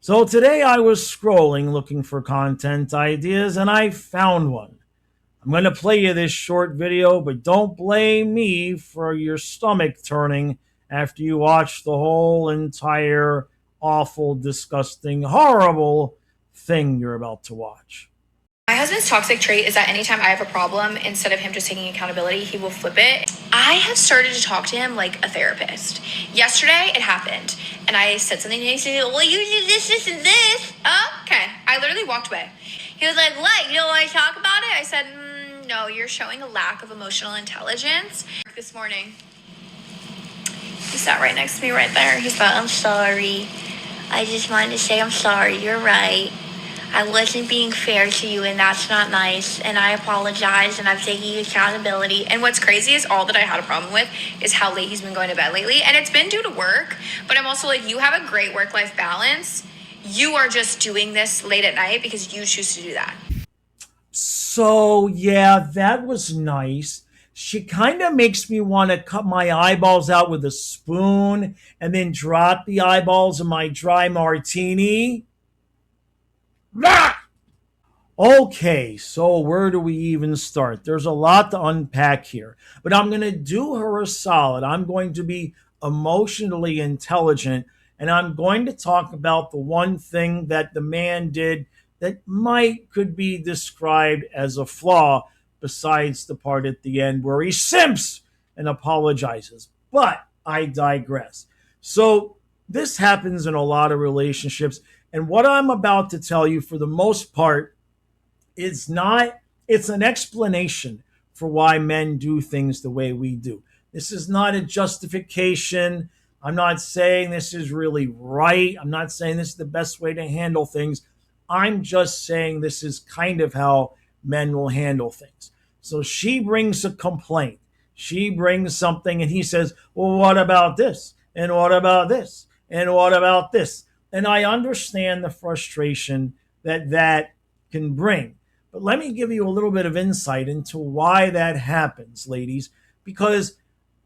So today I was scrolling looking for content ideas and I found one. I'm going to play you this short video, but don't blame me for your stomach turning after you watch the whole entire awful, disgusting, horrible thing you're about to watch. My husband's toxic trait is that anytime I have a problem, instead of him just taking accountability, he will flip it. I have started to talk to him like a therapist. Yesterday, it happened, and I said something to him. He said, "Well, you do this, and this." Oh, okay. I literally walked away. He was like, "What? You don't want to talk about it?" I said, "No, you're showing a lack of emotional intelligence." This morning, he sat right next to me right there. He's like, "I'm sorry. I just wanted to say I'm sorry. You're right. I wasn't being fair to you, and that's not nice. And I apologize, and I'm taking accountability." And what's crazy is all that I had a problem with is how late he's been going to bed lately. And it's been due to work. But I'm also like, you have a great work-life balance. You are just doing this late at night because you choose to do that. So, yeah, that was nice. She kind of makes me want to cut my eyeballs out with a spoon and then drop the eyeballs in my dry martini. Ah! Okay, so where do we even start? There's a lot to unpack here, but I'm going to do her a solid. I'm going to be emotionally intelligent, and I'm going to talk about the one thing that the man did that might could be described as a flaw, besides the part at the end where he simps and apologizes. But I digress. So this happens in a lot of relationships, and what I'm about to tell you, for the most part, it's not, it's an explanation for why men do things the way we do. This is not a justification. I'm not saying this is really right. I'm not saying this is the best way to handle things. I'm just saying this is kind of how men will handle things. So she brings a complaint. She brings something and he says, "Well, what about this? And what about this? And what about this?" And I understand the frustration that that can bring. But let me give you a little bit of insight into why that happens, ladies, because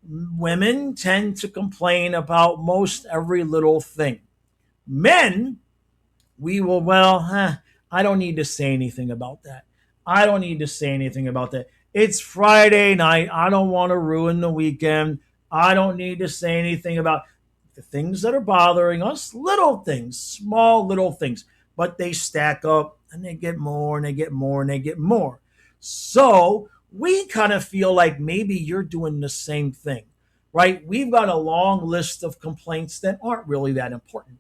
women tend to complain about most every little thing. Men, we will, I don't need to say anything about that. I don't need to say anything about that. It's Friday night. I don't want to ruin the weekend. I don't need to say anything about the things that are bothering us, little things, small little things, but they stack up and they get more and they get more and they get more. So we kind of feel like maybe you're doing the same thing, right? We've got a long list of complaints that aren't really that important.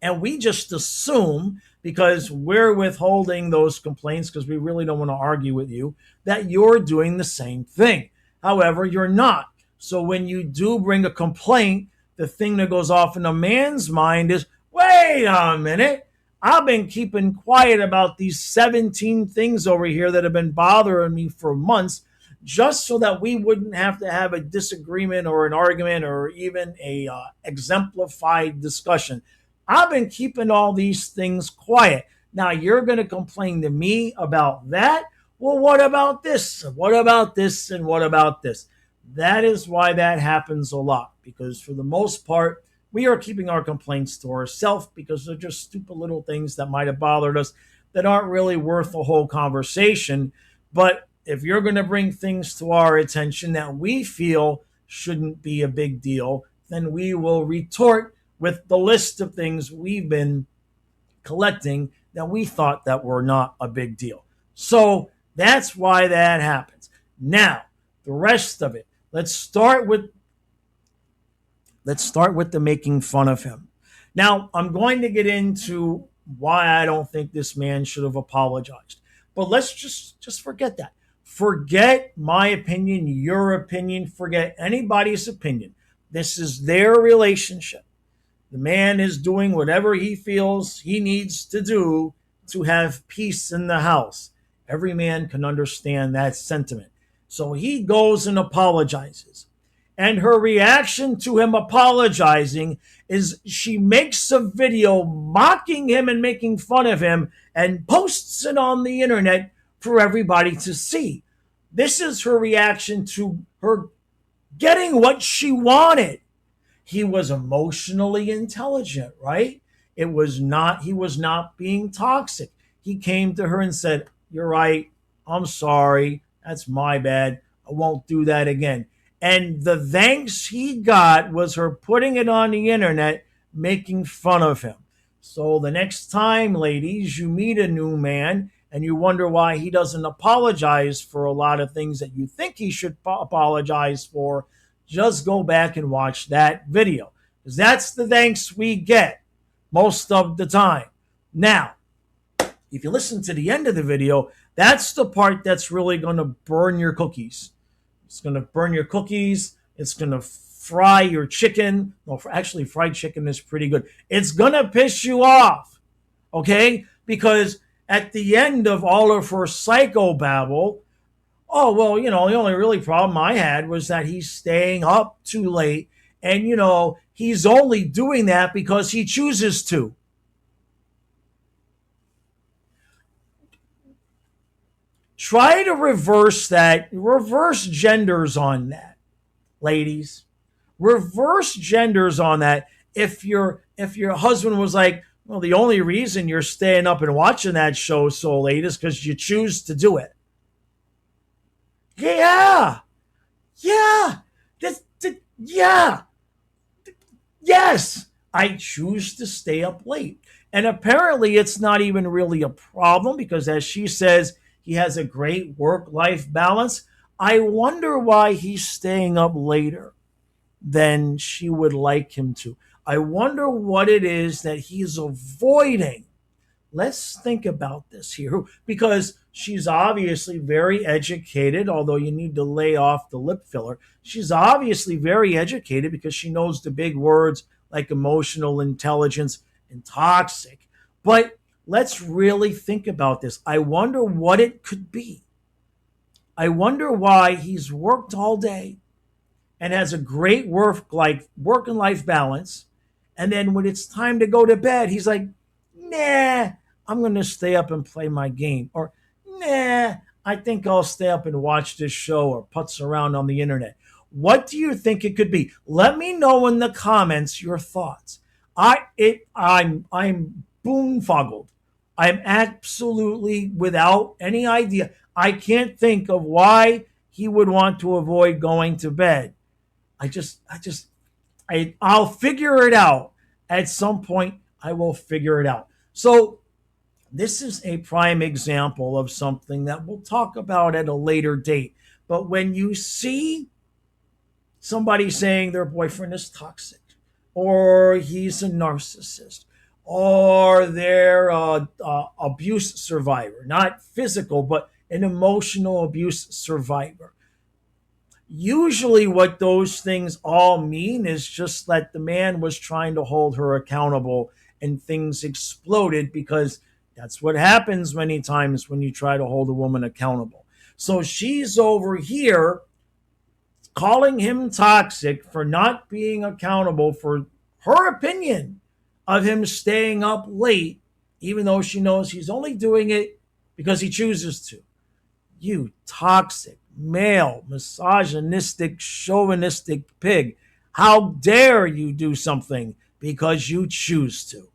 And we just assume, because we're withholding those complaints because we really don't want to argue with you, that you're doing the same thing. However, you're not. So when you do bring a complaint, the thing that goes off in a man's mind is, wait a minute, I've been keeping quiet about these 17 things over here that have been bothering me for months, just so that we wouldn't have to have a disagreement or an argument or even a exemplified discussion. I've been keeping all these things quiet. Now you're going to complain to me about that? Well, what about this? What about this? And what about this? That is why that happens a lot, because for the most part, we are keeping our complaints to ourselves because they're just stupid little things that might have bothered us that aren't really worth a whole conversation. But if you're going to bring things to our attention that we feel shouldn't be a big deal, then we will retort with the list of things we've been collecting that we thought that were not a big deal. So that's why that happens. Now, the rest of it. Let's start with the making fun of him. Now, I'm going to get into why I don't think this man should have apologized. But let's just forget that. Forget my opinion, your opinion, forget anybody's opinion. This is their relationship. The man is doing whatever he feels he needs to do to have peace in the house. Every man can understand that sentiment. So he goes and apologizes. And her reaction to him apologizing is she makes a video mocking him and making fun of him and posts it on the internet for everybody to see. This is her reaction to her getting what she wanted. He was emotionally intelligent, right? He was not being toxic. He came to her and said, "You're right. I'm sorry. That's my bad. I won't do that again." And the thanks he got was her putting it on the internet, making fun of him. So the next time, ladies, you meet a new man and you wonder why he doesn't apologize for a lot of things that you think he should apologize for, just go back and watch that video. Because that's the thanks we get most of the time. Now, if you listen to the end of the video, that's the part that's really going to burn your cookies. It's going to burn your cookies. It's going to fry your chicken. Well, actually, fried chicken is pretty good. It's going to piss you off, okay? Because at the end of all of her psychobabble, oh, well, the only really problem I had was that he's staying up too late. And, he's only doing that because he chooses to. Try to reverse that, reverse genders on that, ladies. Reverse genders on that. If your husband was like, well, the only reason you're staying up and watching that show so late is because you choose to do it. Yeah. Yeah. Yeah. Yes. I choose to stay up late. And apparently it's not even really a problem because, as she says, he has a great work-life balance. I wonder why he's staying up later than she would like him to. I wonder what it is that he's avoiding. Let's think about this here because she's obviously very educated, although you need to lay off the lip filler. She's obviously very educated because she knows the big words like emotional intelligence and toxic. But let's really think about this. I wonder what it could be. I wonder why he's worked all day and has a great work and life balance. And then when it's time to go to bed, he's like, nah, I'm going to stay up and play my game. Or, nah, I think I'll stay up and watch this show or putz around on the internet. What do you think it could be? Let me know in the comments your thoughts. I'm boonfoggled. I'm absolutely without any idea. I can't think of why he would want to avoid going to bed. I'll figure it out. At some point, I will figure it out. So this is a prime example of something that we'll talk about at a later date. But when you see somebody saying their boyfriend is toxic, or he's a narcissist, or they're a abuse survivor, not physical, but an emotional abuse survivor. Usually, what those things all mean is just that the man was trying to hold her accountable and things exploded because that's what happens many times when you try to hold a woman accountable. So she's over here calling him toxic for not being accountable for her opinion of him staying up late, even though she knows he's only doing it because he chooses to. You toxic, male, misogynistic, chauvinistic pig. How dare you do something because you choose to?